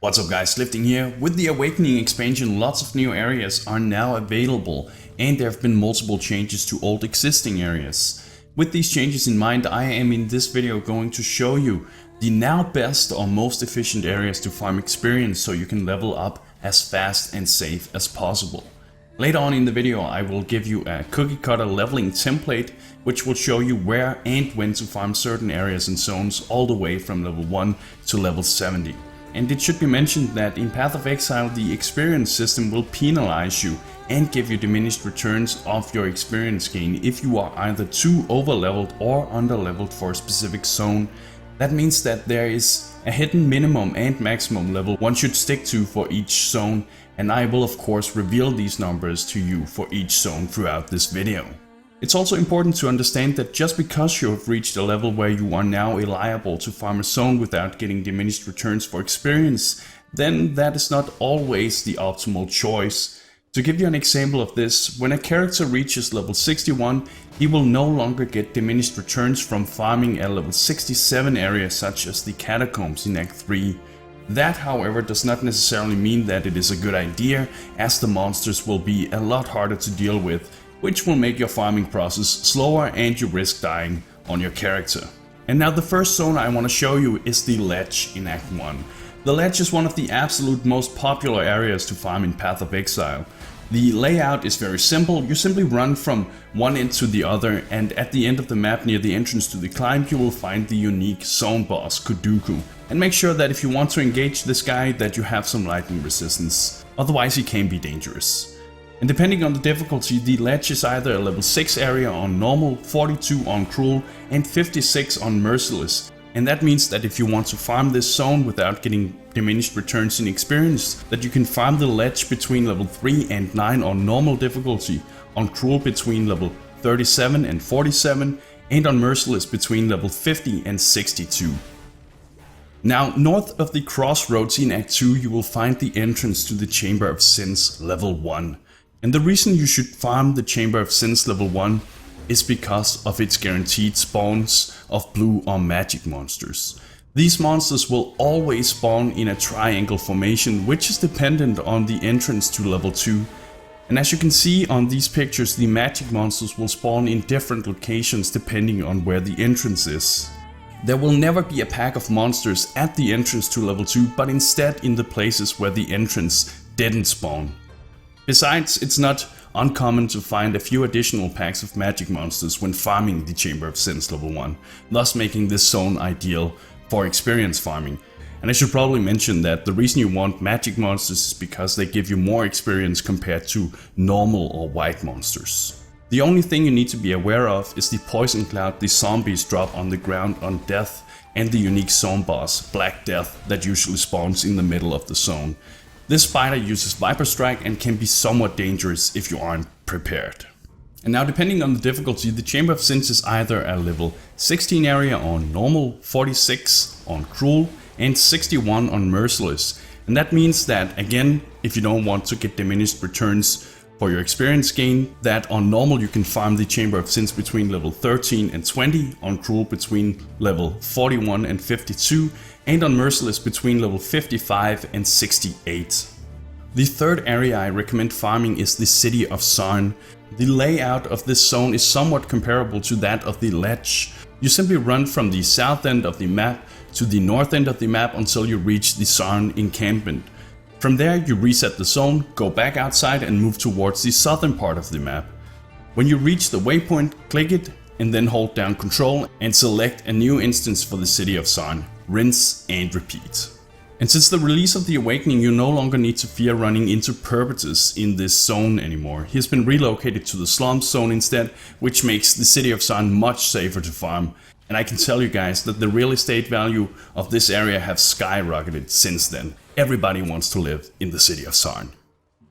What's up guys, Lifting here. With the Awakening expansion, lots of new areas are now available and there have been multiple changes to old existing areas. With these changes in mind, I am in this video going to show you the now best or most efficient areas to farm experience so you can level up as fast and safe as possible. Later on in the video I will give you a cookie cutter leveling template which will show you where and when to farm certain areas and zones all the way from level 1 to level 70. And it should be mentioned that in Path of Exile the experience system will penalize you and give you diminished returns of your experience gain if you are either too over leveled or under leveled for a specific zone. That means that there is a hidden minimum and maximum level one should stick to for each zone, and I will of course reveal these numbers to you for each zone throughout this video. It's also important to understand that just because you have reached a level where you are now liable to farm a zone without getting diminished returns for experience, then that is not always the optimal choice. To give you an example of this, when a character reaches level 61, he will no longer get diminished returns from farming a level 67 area such as the Catacombs in Act 3. That, however, does not necessarily mean that it is a good idea, as the monsters will be a lot harder to deal with, which will make your farming process slower and you risk dying on your character. And now the first zone I want to show you is the Ledge in Act 1. The Ledge is one of the absolute most popular areas to farm in Path of Exile. The layout is very simple. You simply run from one end to the other, and at the end of the map near the entrance to the climb you will find the unique zone boss Kuduku. And make sure that if you want to engage this guy that you have some lightning resistance, otherwise he can be dangerous. And depending on the difficulty, the Ledge is either a level 6 area on normal, 42 on cruel and 56 on merciless. And that means that if you want to farm this zone without getting diminished returns in experience, that you can farm the Ledge between level 3 and 9 on normal difficulty, on cruel between level 37 and 47, and on merciless between level 50 and 62. Now, north of the crossroads in Act 2 you will find the entrance to the Chamber of Sins level 1. And the reason you should farm the Chamber of Sins level 1 is because of its guaranteed spawns of blue or magic monsters. These monsters will always spawn in a triangle formation, which is dependent on the entrance to level 2. And as you can see on these pictures, the magic monsters will spawn in different locations depending on where the entrance is. There will never be a pack of monsters at the entrance to level 2, but instead in the places where the entrance didn't spawn. Besides, it's not uncommon to find a few additional packs of magic monsters when farming the Chamber of Sins level 1, thus making this zone ideal for experience farming. And I should probably mention that the reason you want magic monsters is because they give you more experience compared to normal or white monsters. The only thing you need to be aware of is the poison cloud the zombies drop on the ground on death, and the unique zone boss, Black Death, that usually spawns in the middle of the zone. This spider uses Viper Strike and can be somewhat dangerous if you aren't prepared. And now, depending on the difficulty, the Chamber of Sins is either a level 16 area on normal, 46 on cruel and 61 on merciless. And that means that, again, if you don't want to get diminished returns for your experience gain, that on normal you can farm the Chamber of Sins between level 13 and 20, on cruel between level 41 and 52, and on merciless between level 55 and 68. The third area I recommend farming is the City of Zarn. The layout of this zone is somewhat comparable to that of the Ledge. You simply run from the south end of the map to the north end of the map until you reach the Zarn encampment. From there you reset the zone, go back outside and move towards the southern part of the map. When you reach the waypoint, click it and then hold down Control and select a new instance for the City of Zarn. Rinse and repeat. And since the release of the Awakening, you no longer need to fear running into Perpetus in this zone anymore. He has been relocated to the Slums zone instead, which makes the City of Zarn much safer to farm. And I can tell you guys that the real estate value of this area have skyrocketed since then. Everybody wants to live in the City of Zarn.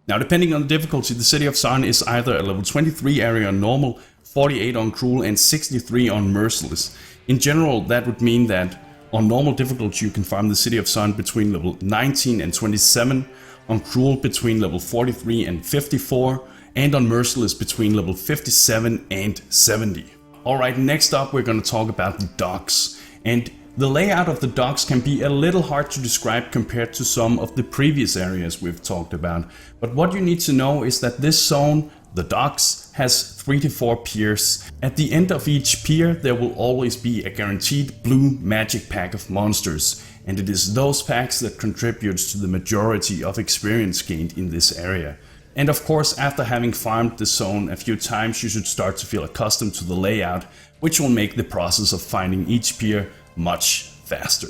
Now, depending on the difficulty, the City of Zarn is either a level 23 area on normal, 48 on cruel and 63 on merciless. In general, that would mean that on normal difficulty you can farm the City of Zarn between level 19 and 27, on cruel between level 43 and 54, and on merciless between level 57 and 70. Alright, next up we're going to talk about the docks. And The layout of the docks can be a little hard to describe compared to some of the previous areas we've talked about, but what you need to know is that this zone, the docks, has 3 to 4 piers. At the end of each pier there will always be a guaranteed blue magic pack of monsters, and it is those packs that contributes to the majority of experience gained in this area. And of course, after having farmed the zone a few times, you should start to feel accustomed to the layout, which will make the process of finding each pier much faster.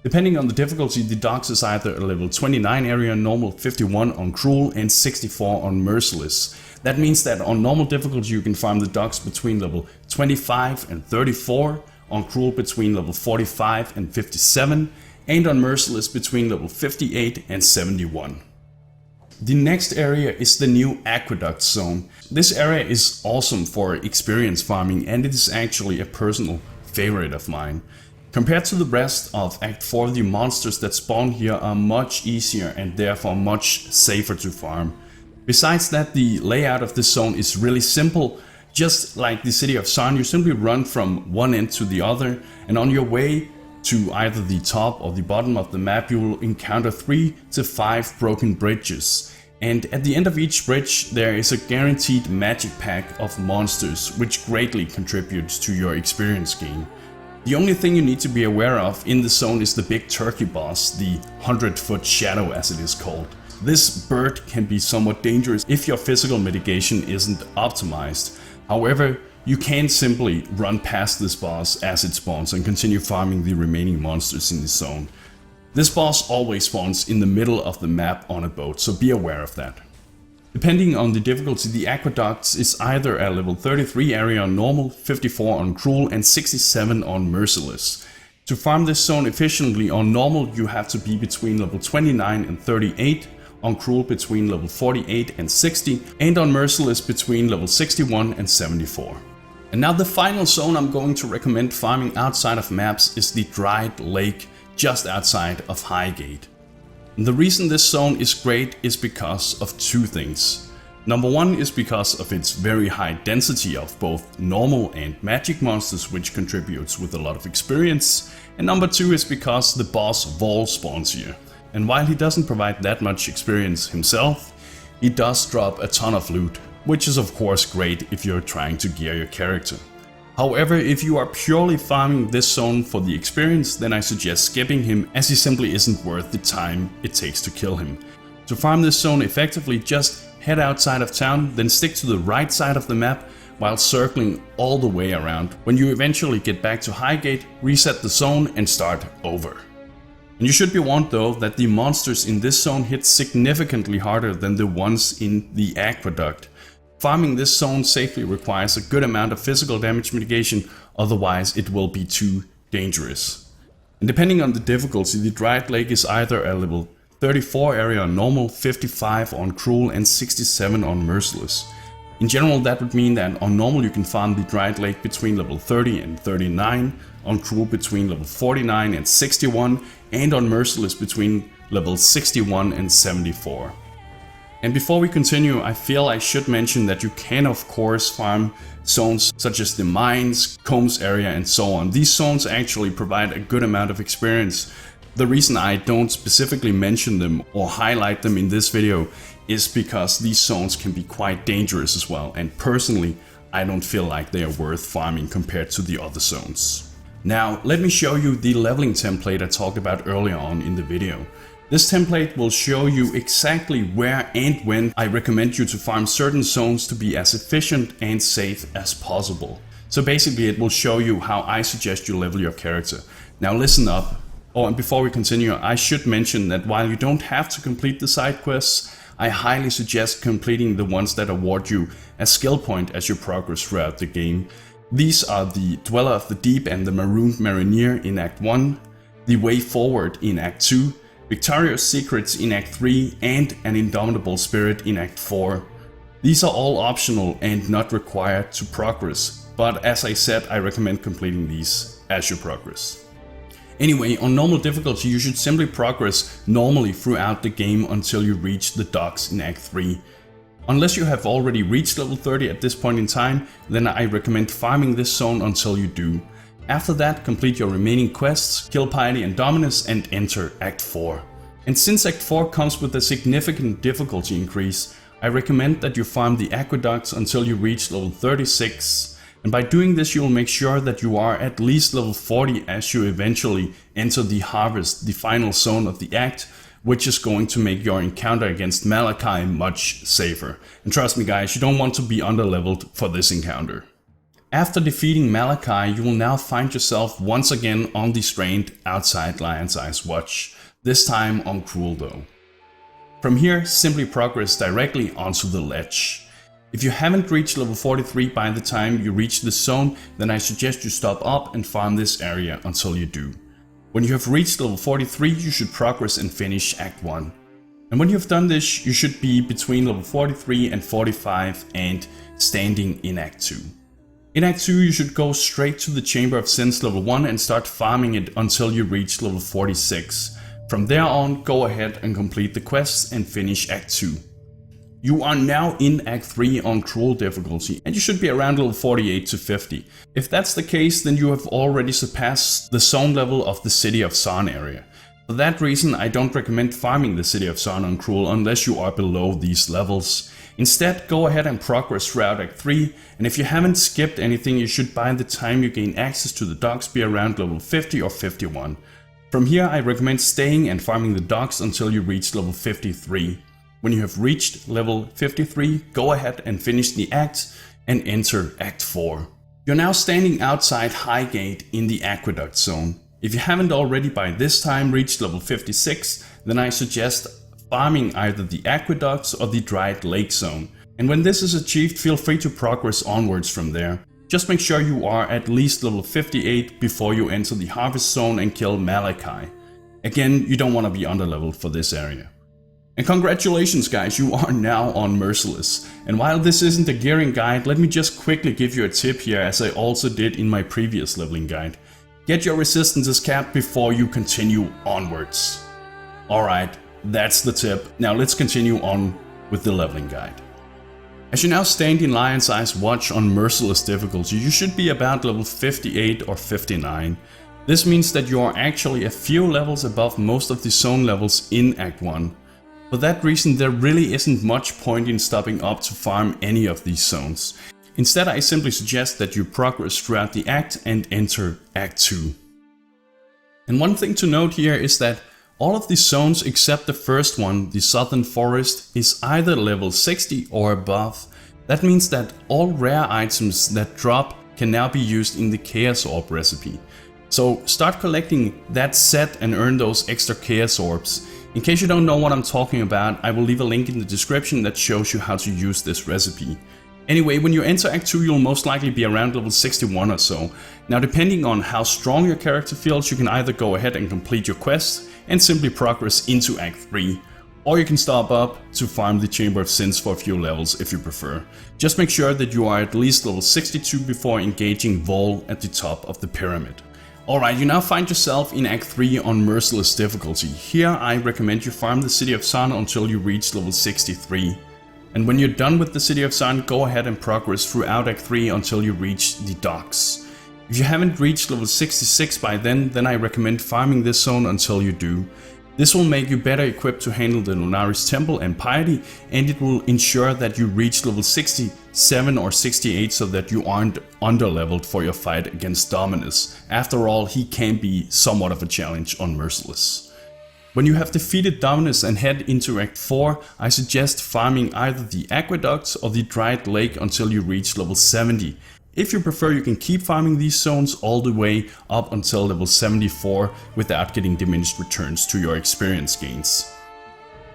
Depending on the difficulty, the docks is either a level 29 area normal, 51 on cruel and 64 on merciless. That means that on normal difficulty you can farm the docks between level 25 and 34, on cruel between level 45 and 57, and on merciless between level 58 and 71. The next area is the new Aqueduct Zone. This area is awesome for experience farming, and it is actually a personal favorite of mine. Compared to the rest of Act 4, the monsters that spawn here are much easier and therefore much safer to farm. Besides that, the layout of this zone is really simple. Just like the city of Zarn, you simply run from one end to the other, and on your way to either the top or the bottom of the map you will encounter 3 to 5 broken bridges. And at the end of each bridge there is a guaranteed magic pack of monsters, which greatly contributes to your experience gain. The only thing you need to be aware of in the zone is the big turkey boss, the 100-foot shadow as it is called. This bird can be somewhat dangerous if your physical mitigation isn't optimized. However, you can simply run past this boss as it spawns and continue farming the remaining monsters in the zone. This boss always spawns in the middle of the map on a boat, so be aware of that. Depending on the difficulty, the Aqueducts is either a level 33 area on normal, 54 on cruel and 67 on merciless. To farm this zone efficiently on normal you have to be between level 29 and 38, on cruel between level 48 and 60, and on merciless between level 61 and 74. And now the final zone I'm going to recommend farming outside of maps is the dried lake just outside of Highgate. And the reason this zone is great is because of 2 things. Number 1 is because of its very high density of both normal and magic monsters, which contributes with a lot of experience. And number 2 is because the boss Vol spawns here. And while he doesn't provide that much experience himself, he does drop a ton of loot, which is of course great if you're trying to gear your character. However, if you are purely farming this zone for the experience, then I suggest skipping him, as he simply isn't worth the time it takes to kill him. To farm this zone effectively, just head outside of town, then stick to the right side of the map while circling all the way around. When you eventually get back to Highgate, reset the zone and start over. And you should be warned though that the monsters in this zone hit significantly harder than the ones in the Aqueduct. Farming this zone safely requires a good amount of physical damage mitigation, otherwise it will be too dangerous. And depending on the difficulty, the dried lake is either a level 34 area on normal, 55 on cruel and 67 on merciless. In general that would mean that on normal you can farm the dried lake between level 30 and 39, on cruel between level 49 and 61, and on merciless between level 61 and 74. And before we continue, I feel I should mention that you can of course farm zones such as the mines, Combs area and so on. These zones actually provide a good amount of experience. The reason I don't specifically mention them or highlight them in this video is because these zones can be quite dangerous as well, and personally I don't feel like they are worth farming compared to the other zones. Now let me show you the leveling template I talked about earlier on in the video. This template will show you exactly where and when I recommend you to farm certain zones to be as efficient and safe as possible. So basically it will show you how I suggest you level your character. Now listen up. Oh, and before we continue, I should mention that while you don't have to complete the side quests, I highly suggest completing the ones that award you a skill point as you progress throughout the game. These are the Dweller of the Deep and the Marooned Mariner in Act 1, the Way Forward in Act 2, Victorious Secrets in Act 3 and an Indomitable Spirit in Act 4. These are all optional and not required to progress, but as I said, I recommend completing these as you progress. Anyway, on normal difficulty you should simply progress normally throughout the game until you reach the docks in Act 3. Unless you have already reached level 30 at this point in time, then I recommend farming this zone until you do. After that, complete your remaining quests, kill Piety and Dominus, and enter Act 4. And since Act 4 comes with a significant difficulty increase, I recommend that you farm the Aqueducts until you reach level 36, and by doing this you will make sure that you are at least level 40 as you eventually enter the Harvest, the final zone of the Act, which is going to make your encounter against Malachi much safer. And trust me guys, you don't want to be underleveled for this encounter. After defeating Malachi, you will now find yourself once again on the Strained outside Lion's Eyes Watch, this time on Cruel though. From here, simply progress directly onto the ledge. If you haven't reached level 43 by the time you reach this zone, then I suggest you stop up and farm this area until you do. When you have reached level 43, you should progress and finish Act 1. And when you have done this, you should be between level 43 and 45 and standing in Act 2. In Act 2, you should go straight to the Chamber of Sins level 1 and start farming it until you reach level 46. From there on, go ahead and complete the quests and finish Act 2. You are now in Act 3 on Cruel difficulty, and you should be around level 48 to 50. If that's the case, then you have already surpassed the zone level of the City of Zon area. For that reason, I don't recommend farming the City of Zon on Cruel unless you are below these levels. Instead, go ahead and progress throughout Act 3, and if you haven't skipped anything, you should by the time you gain access to the docks be around level 50 or 51. From here, I recommend staying and farming the docks until you reach level 53. When you have reached level 53, go ahead and finish the act and enter Act 4. You're now standing outside Highgate in the Aqueduct Zone. If you haven't already by this time reached level 56, then I suggest farming either the Aqueducts or the Dried Lake Zone. And when this is achieved, feel free to progress onwards from there. Just make sure you are at least level 58 before you enter the Harvest Zone and kill Malachi. Again, you don't want to be underleveled for this area. And congratulations guys, you are now on Merciless. And while this isn't a gearing guide, let me just quickly give you a tip here, as I also did in my previous leveling guide. Get your resistances capped before you continue onwards. Alright, that's the tip. Now let's continue on with the leveling guide. As you now stand in Lion's Eyes Watch on Merciless difficulty, you should be about level 58 or 59. This means that you are actually a few levels above most of the zone levels in Act 1. For that reason, there really isn't much point in stopping up to farm any of these zones. Instead, I simply suggest that you progress throughout the act and enter Act 2. And one thing to note here is that all of the zones except the first one, the Southern Forest, is either level 60 or above. That means that all rare items that drop can now be used in the Chaos Orb recipe. So start collecting that set and earn those extra Chaos Orbs. In case you don't know what I'm talking about, I will leave a link in the description that shows you how to use this recipe. Anyway, when you enter Act 2, you'll most likely be around level 61 or so. Now, depending on how strong your character feels, you can either go ahead and complete your quest and simply progress into Act 3. Or you can stop up to farm the Chamber of Sins for a few levels if you prefer. Just make sure that you are at least level 62 before engaging Vol at the top of the pyramid. Alright, you now find yourself in Act 3 on Merciless difficulty. Here I recommend you farm the City of Zon until you reach level 63. And when you're done with the City of Zon, go ahead and progress throughout Act 3 until you reach the docks. If you haven't reached level 66 by then I recommend farming this zone until you do. This will make you better equipped to handle the Lunaris Temple and Piety, and it will ensure that you reach level 67 or 68 so that you aren't underleveled for your fight against Dominus. After all, he can be somewhat of a challenge on Merciless. When you have defeated Dominus and head into Act 4, I suggest farming either the Aqueducts or the Dried Lake until you reach level 70. If you prefer, you can keep farming these zones all the way up until level 74 without getting diminished returns to your experience gains.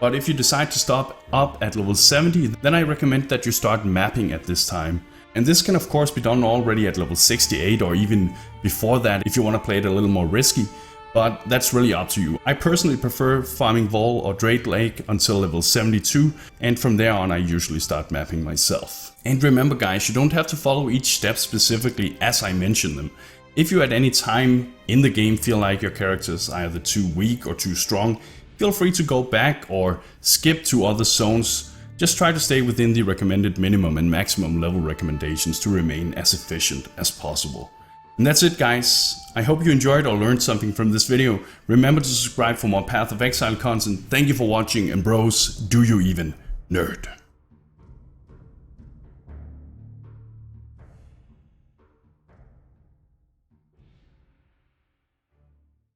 But if you decide to stop up at level 70, then I recommend that you start mapping at this time. And this can of course be done already at level 68 or even before that if you want to play it a little more risky. But that's really up to you. I personally prefer farming Vol or Dried Lake until level 72, and from there on I usually start mapping myself. And remember guys, you don't have to follow each step specifically as I mention them. If you at any time in the game feel like your character is either too weak or too strong, feel free to go back or skip to other zones. Just try to stay within the recommended minimum and maximum level recommendations to remain as efficient as possible. And that's it, guys. I hope you enjoyed or learned something from this video. Remember to subscribe for more Path of Exile content. Thank you for watching, and bros, do you even nerd?